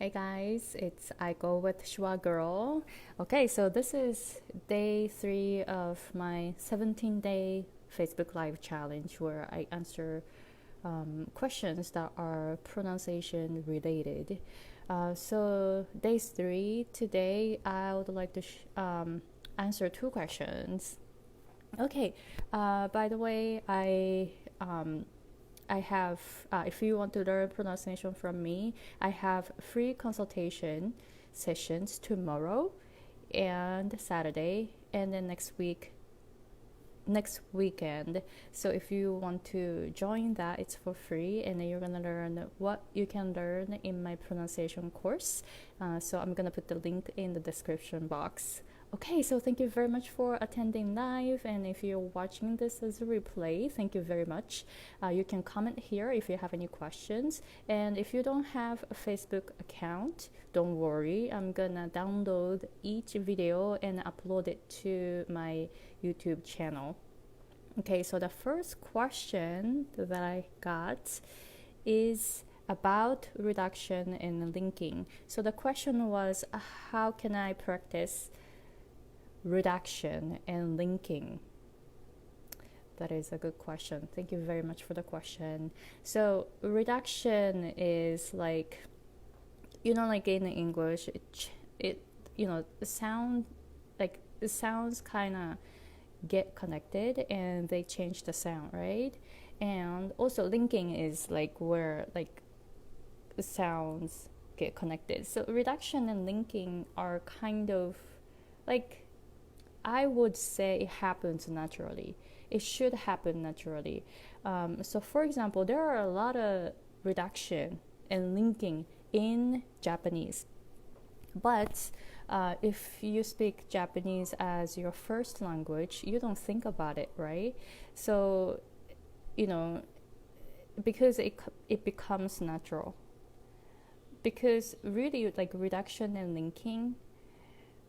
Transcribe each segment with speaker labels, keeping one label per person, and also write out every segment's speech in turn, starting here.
Speaker 1: Hey guys, it's Aiko with Shua Girl. Okay, so this is day 3 of my 17-day Facebook Live challenge where I answer questions that are pronunciation related. So day 3, today I would like to answer 2 questions. Okay, by the way, I have, if you want to learn pronunciation from me, I have free consultation sessions tomorrow and Saturday, and then next weekend. So if you want to join that, it's for free, and then you're gonna learn what you can learn in my pronunciation course. So I'm gonna put the link in the description box. Okay, so thank you very much for attending live, and if you're watching this as a replay, thank you very much. You can comment here if you have any questions, and if you don't have a Facebook account, don't worry, I'm gonna download each video and upload it to my YouTube channel. Okay, so the first question that I got is about reduction and linking. So the question was, how can I practice reduction and linking? That is a good question. Thank you very much for the question. So reduction is like, like in English, it the sounds kind of get connected and they change the sound, right? And also linking is like where like the sounds get connected. So reduction and linking are kind of like, I would say it happens naturally. It should happen naturally. So for example, there are a lot of reduction and linking in Japanese. But if you speak Japanese as your first language, you don't think about it, right? So, because it becomes natural. Because really, like reduction and linking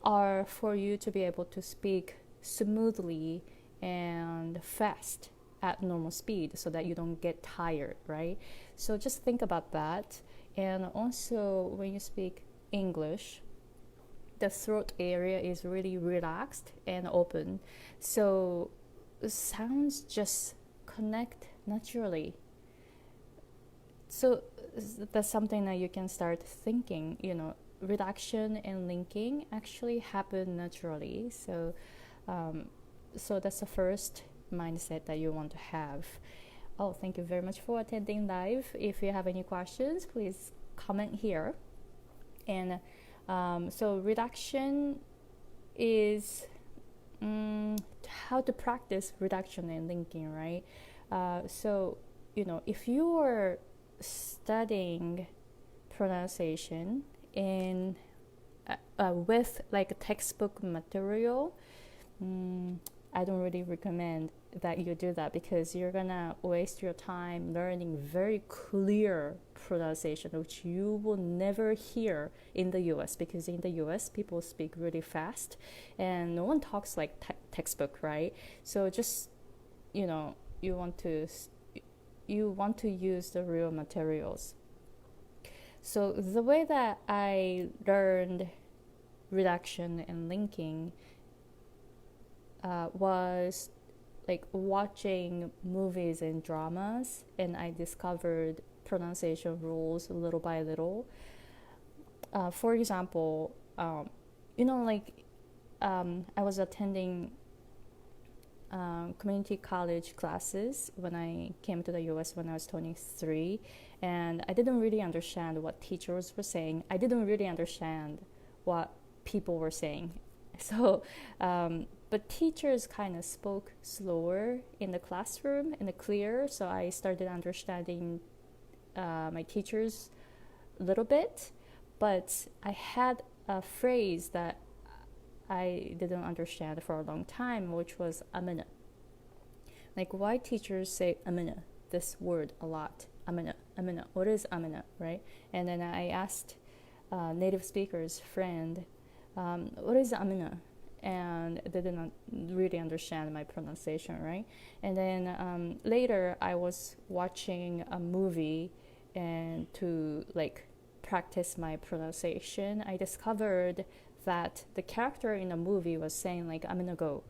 Speaker 1: are for you to be able to speak smoothly and fast at normal speed so that you don't get tired, right? So just think about that. And also when you speak English, the throat area is really relaxed and open. So sounds just connect naturally. So that's something that you can start thinking, reduction and linking actually happen naturally. So that's the first mindset that you want to have. Oh, thank you very much for attending live. If you have any questions, please comment here. And so reduction is how to practice reduction and linking, right? So if you are studying pronunciation in with like a textbook material, I don't really recommend that you do that because you're gonna waste your time learning very clear pronunciation, which you will never hear in the US, because in the US people speak really fast and no one talks like textbook, right? So just you want to use the real materials. So the way that I learned reduction and linking was like watching movies and dramas, and I discovered pronunciation rules little by little. For example, I was attending community college classes when I came to the US when I was 23, and I didn't really understand what teachers were saying. I didn't really understand what people were saying. So but teachers kind of spoke slower in the classroom and clear, so I started understanding my teachers a little bit, but I had a phrase that I didn't understand for a long time, which was amena. Like, why teachers say amena, this word a lot, amena, what is amena, right? And then I asked native speakers friend, what is amena? And they didn't really understand my pronunciation, right? And then later I was watching a movie and to like practice my pronunciation, I discovered that the character in the movie was saying like, I'm gonna go.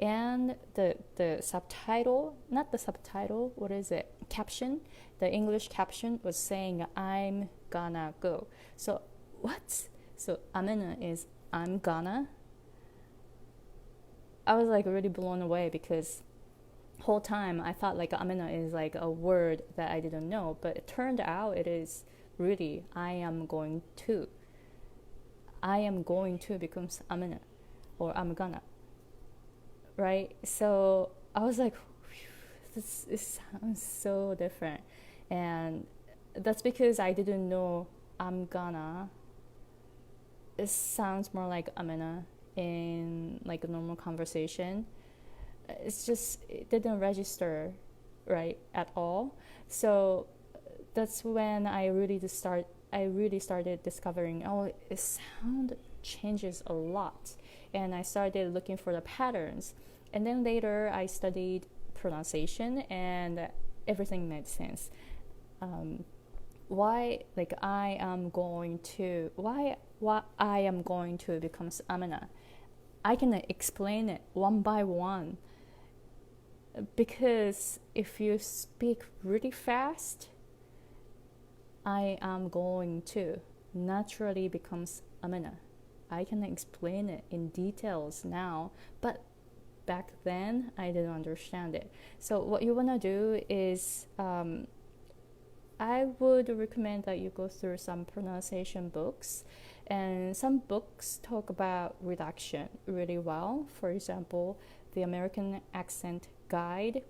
Speaker 1: And the subtitle, not the subtitle, what is it? Caption, the English caption was saying, I'm gonna go. So what? So I'm gonna is I'm gonna. I was like really blown away because whole time I thought like I'm gonna is like a word that I didn't know, but it turned out it is really I am going to. I am going to becomes I'm gonna or I'm gonna. Right? So I was like, this sounds so different. And that's because I didn't know I'm gonna. It sounds more like I'm gonna in like a normal conversation. It's just, it didn't register right at all. So that's when I really started discovering, oh, it sound changes a lot. And I started looking for the patterns. And then later I studied pronunciation and everything made sense. Why like I am going to becomes amana. I can explain it one by one. Because if you speak really fast, I am going to naturally becomes amana. I can explain it in details now, but back then I didn't understand it. So what you want to do is I would recommend that you go through some pronunciation books, and some books talk about reduction really well. For example, the American Accent Guide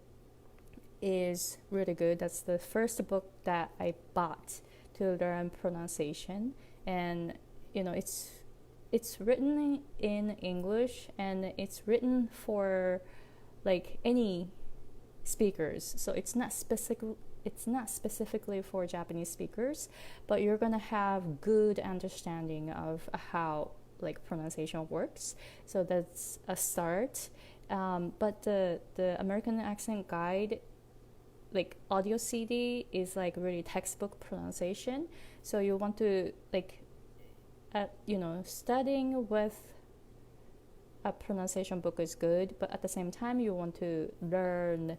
Speaker 1: is really good. That's the first book that I bought to learn pronunciation, and you know it's written in English and it's written for like any speakers. So it's not specifically for Japanese speakers, but you're gonna have good understanding of how like pronunciation works. So that's a start. But the American Accent Guide, like audio CD, is like really textbook pronunciation. So you want to like, studying with a pronunciation book is good, but at the same time you want to learn.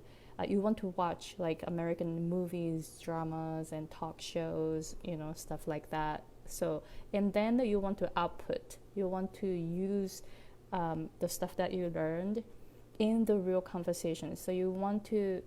Speaker 1: You want to watch like American movies, dramas, and talk shows, stuff like that. So, and then you want to output. You want to use the stuff that you learned in the real conversation. So you want to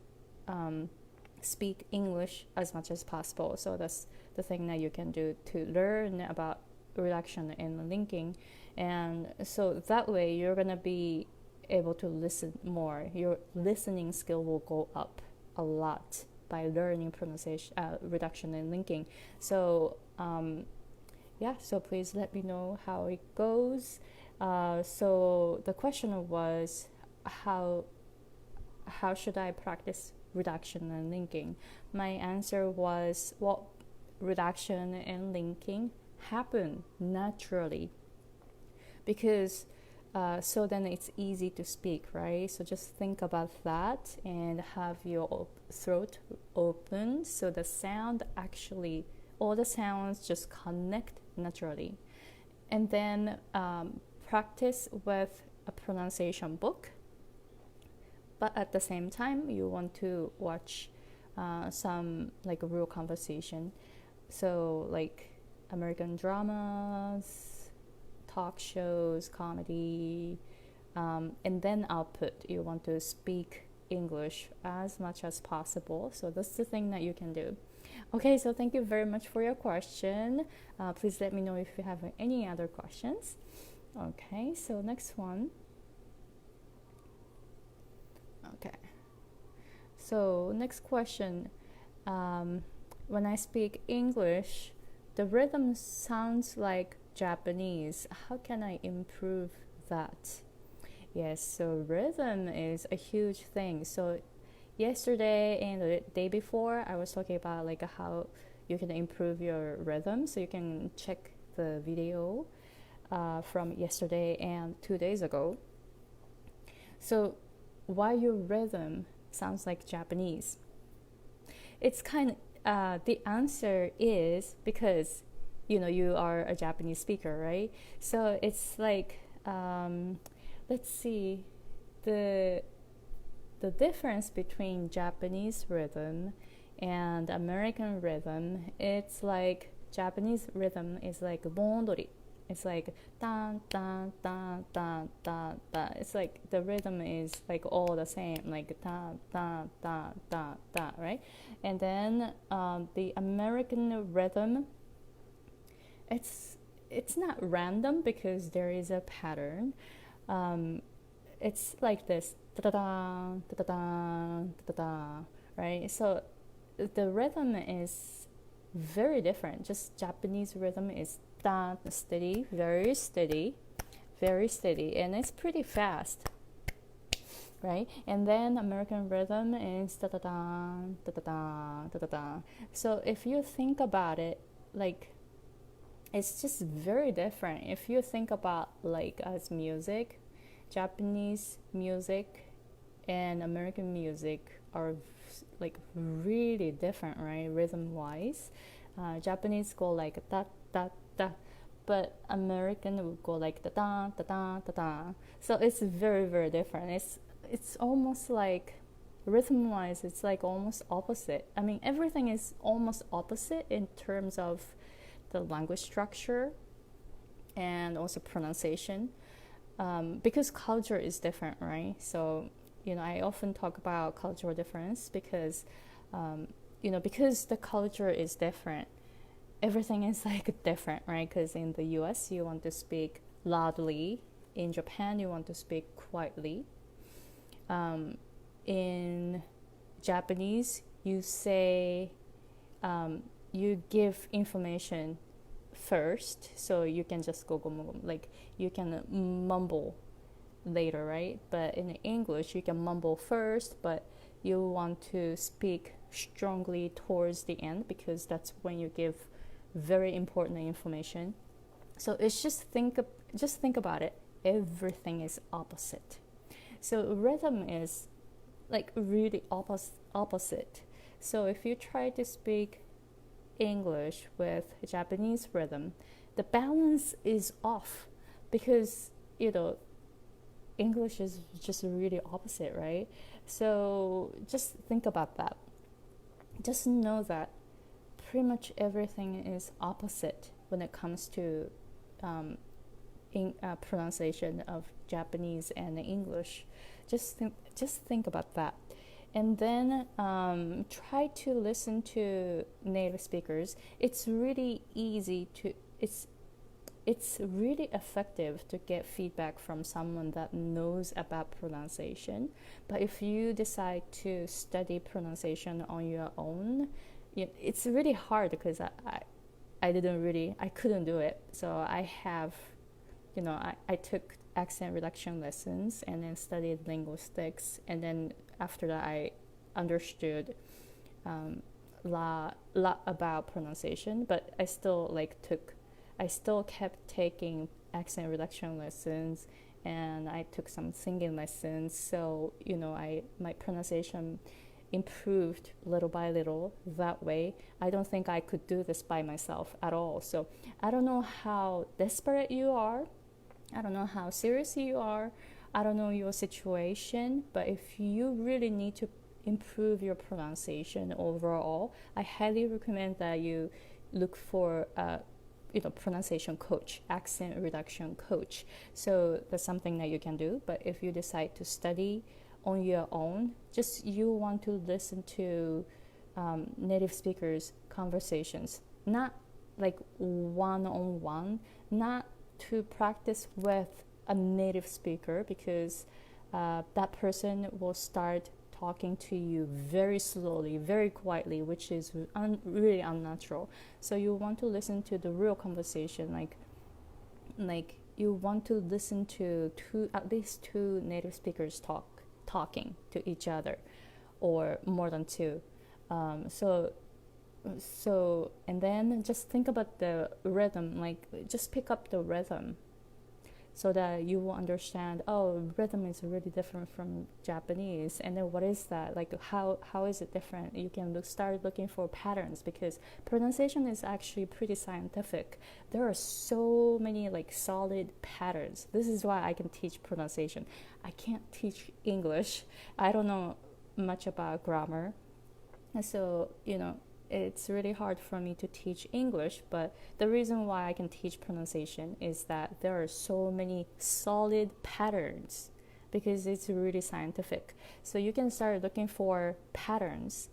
Speaker 1: speak English as much as possible. So that's the thing that you can do to learn about reduction and linking. And so that way you're going to be able to listen more. Your listening skill will go up a lot by learning pronunciation, reduction and linking. So so please let me know how it goes. So the question was, how should I practice reduction and linking? My answer was, well, reduction and linking happen naturally, because so then it's easy to speak, right? So just think about that and have your throat open, so the sound actually, all the sounds just connect naturally. And then practice with a pronunciation book, but at the same time you want to watch some like a real conversation, so like American dramas, talk shows, comedy, and then output. You want to speak English as much as possible. So that's the thing that you can do. Okay, so thank you very much for your question. Please let me know if you have any other questions. Okay, so next one. Okay, so next question. When I speak English, the rhythm sounds like Japanese. How can I improve that? Yes, so rhythm is a huge thing. So yesterday and the day before, I was talking about like how you can improve your rhythm. So you can check the video from yesterday and 2 days ago. So why your rhythm sounds like Japanese? It's kind of the answer is because you are a Japanese speaker, right? So it's like, let's see, the difference between Japanese rhythm and American rhythm. It's like Japanese rhythm is like bondori. It's like dan dan dan dan dan dan. It's like the rhythm is like all the same, like dan dan dan dan dan, right? And then the American rhythm, it's not random because there is a pattern. It's like this, da da da da da da, right? So the rhythm is very different. Just Japanese rhythm is da, steady, very steady, and it's pretty fast, right? And then American rhythm is da da da da da da da da da. So if you think about it, like, it's just very different. If you think about like as music, Japanese music and American music are like really different, right? Rhythm wise, Japanese go like da da da, but American would go like da da da da da da. So it's very, very different. It's almost like rhythm wise, it's like almost opposite. I mean, everything is almost opposite in terms of the language structure and also pronunciation, because culture is different, right? So I often talk about cultural difference because because the culture is different, everything is like different, right? Because in the US you want to speak loudly, in Japan you want to speak quietly, in Japanese you say you give information first, so you can just go like you can mumble later, right? But in English you can mumble first, but you want to speak strongly towards the end because that's when you give very important information. So it's just think about it. Everything is opposite. So rhythm is like really opposite. So if you try to speak English with Japanese rhythm, the balance is off because English is just really opposite, right? So just think about that. Just know that pretty much everything is opposite when it comes to pronunciation of Japanese and English. Just think about that. And then try to listen to native speakers. It's really easy to, it's really effective to get feedback from someone that knows about pronunciation. But if you decide to study pronunciation on your own, it's really hard because I couldn't do it. So I have, I took accent reduction lessons and then studied linguistics, and then after that I understood lot about pronunciation, but I still kept taking accent reduction lessons, and I took some singing lessons. So my pronunciation improved little by little that way. I don't think I could do this by myself at all. So I don't know how desperate you are, I don't know how serious you are, I don't know your situation, but if you really need to improve your pronunciation overall, I highly recommend that you look for a pronunciation coach, accent reduction coach. So that's something that you can do. But if you decide to study on your own, just you want to listen to native speakers' conversations, not like one-on-one, not to practice with a native speaker, because that person will start talking to you very slowly, very quietly, which is really unnatural. So you want to listen to the real conversation, like you want to listen to at least two native speakers talking to each other, or more than two. And then just think about the rhythm, like just pick up the rhythm. so that you will understand, oh, rhythm is really different from Japanese, and then what is that, like how is it different? You can start looking for patterns, because pronunciation is actually pretty scientific. There are so many like solid patterns. This is why I can teach pronunciation. I can't teach English. I don't know much about grammar, and so it's really hard for me to teach English, but the reason why I can teach pronunciation is that there are so many solid patterns, because it's really scientific. So you can start looking for patterns,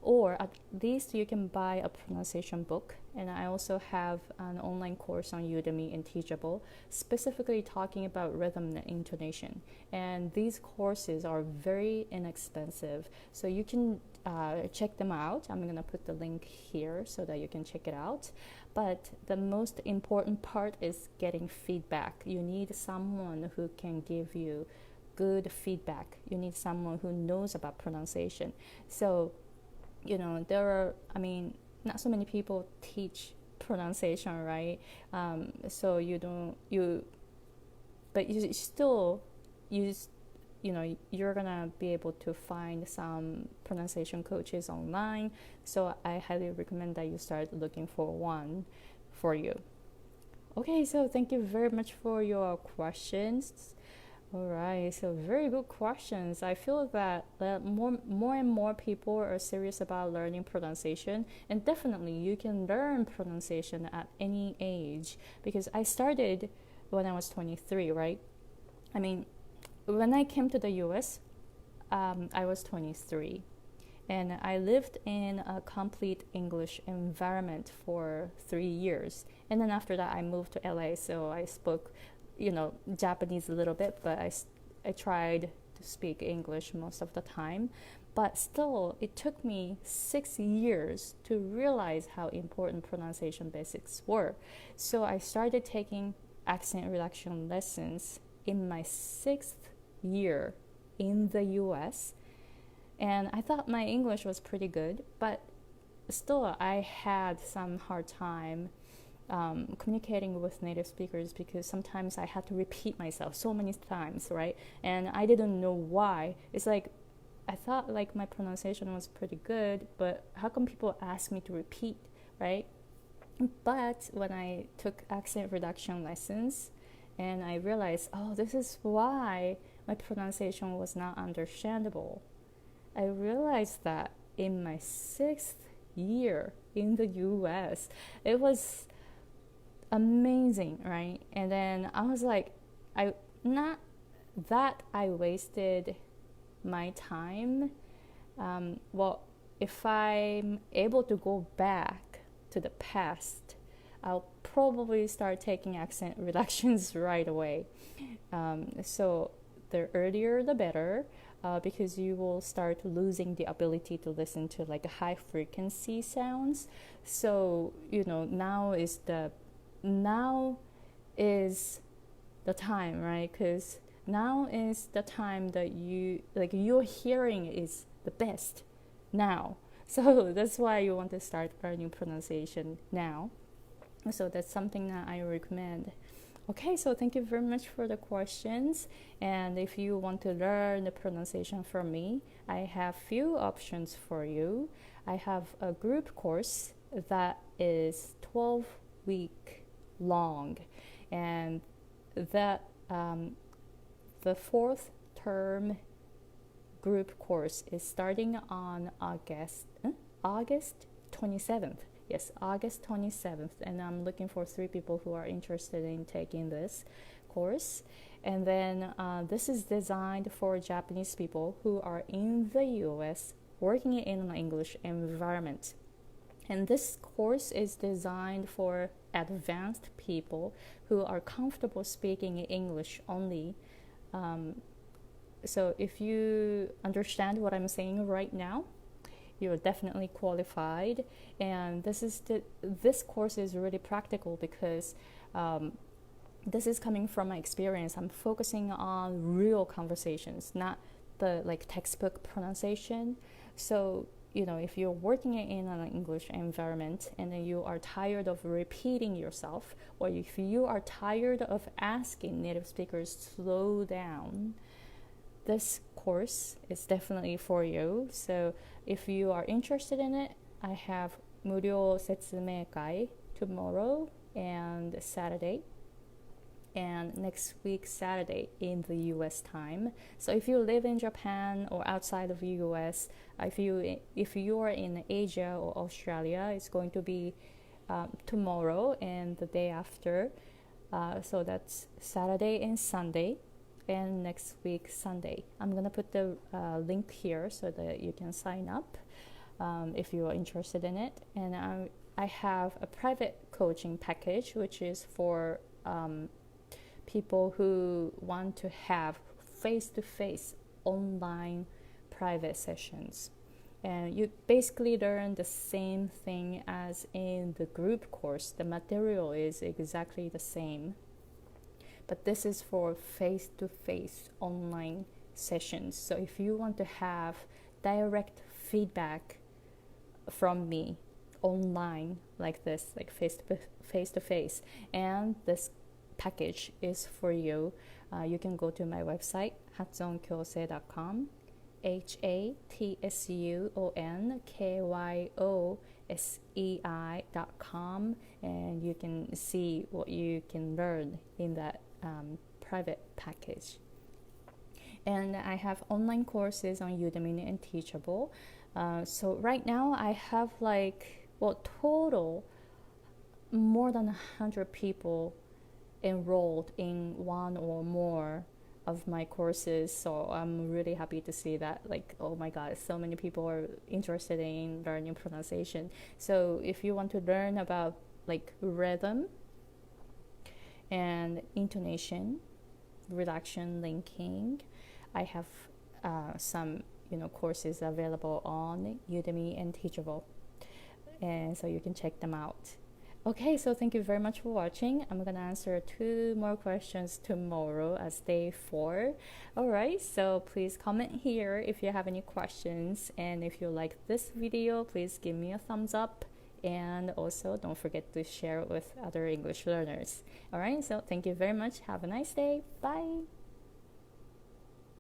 Speaker 1: or at least you can buy a pronunciation book. And I also have an online course on Udemy and Teachable, specifically talking about rhythm and intonation. And these courses are very inexpensive, so you can check them out. I'm going to put the link here so that you can check it out. But the most important part is getting feedback. You need someone who can give you good feedback. You need someone who knows about pronunciation. So there are, not so many people teach pronunciation, right? So you're gonna be able to find some pronunciation coaches online. So I highly recommend that you start looking for one for you. Okay, so thank you very much for your questions. All right, so very good questions. I feel that more and more people are serious about learning pronunciation, and definitely you can learn pronunciation at any age, because I started when I was 23, right? When I came to the US, I was 23, and I lived in a complete English environment for 3 years. And then after that, I moved to LA, so I spoke Japanese a little bit, but I tried to speak English most of the time. But still, it took me 6 years to realize how important pronunciation basics were. So I started taking accent reduction lessons in my 6th year in the US, and I thought my English was pretty good, but still I had some hard time communicating with native speakers, because sometimes I had to repeat myself so many times, right? And I didn't know why. It's like I thought like my pronunciation was pretty good, but how come people ask me to repeat, right? But when I took accent reduction lessons, and I realized, oh, this is why my pronunciation was not understandable. I realized that in my 6th year in the US. It was amazing, right? And then I was like, I wasted my time. If I'm able to go back to the past, I'll probably start taking accent reductions right away. So the earlier the better, because you will start losing the ability to listen to like high frequency sounds. So now is the time, right? Because now is the time that your hearing is the best now. So that's why you want to start learning pronunciation now. So that's something that I recommend. Okay, so thank you very much for the questions. And if you want to learn the pronunciation from me, I have few options for you. I have a group course that is 12-week long, and that the 4th term group course is starting on August 27th. Yes, August 27th, and I'm looking for 3 people who are interested in taking this course. And then this is designed for Japanese people who are in the US working in an English environment. And this course is designed for advanced people who are comfortable speaking English only. So if you understand what I'm saying right now, you're definitely qualified. And this course is really practical because this is coming from my experience. I'm focusing on real conversations, not the textbook pronunciation. So if you're working in an English environment and then you are tired of repeating yourself, or if you are tired of asking native speakers to slow down, this course is definitely for you. So if you are interested in it, I have 無料説明会 tomorrow and Saturday, and next week Saturday in the US time. So if you live in Japan or outside of the US, if you are in Asia or Australia, it's going to be tomorrow and the day after. So that's Saturday and Sunday, and next week Sunday. I'm gonna put the link here so that you can sign up if you are interested in it. And I have a private coaching package, which is for people who want to have face-to-face online private sessions. And you basically learn the same thing as in the group course. The material is exactly the same. But this is for face-to-face online sessions. So if you want to have direct feedback from me online like this, like face-to-face, and this package is for you. You can go to my website, hatsuonkyosei.com, hatsuonkyosei.com, and you can see what you can learn in that private package. And I have online courses on Udemy and Teachable. So right now I have total more than 100 people enrolled in one or more of my courses. So I'm really happy to see that, oh my god, so many people are interested in learning pronunciation. So if you want to learn about rhythm and intonation, reduction, linking, I have some courses available on Udemy and Teachable, and so you can check them out. Okay, so thank you very much for watching. I'm gonna answer 2 more questions tomorrow as day 4. Alright, so please comment here if you have any questions, and if you like this video, please give me a thumbs up, and also don't forget to share it with other English learners. Alright, so thank you very much. Have a nice day. Bye.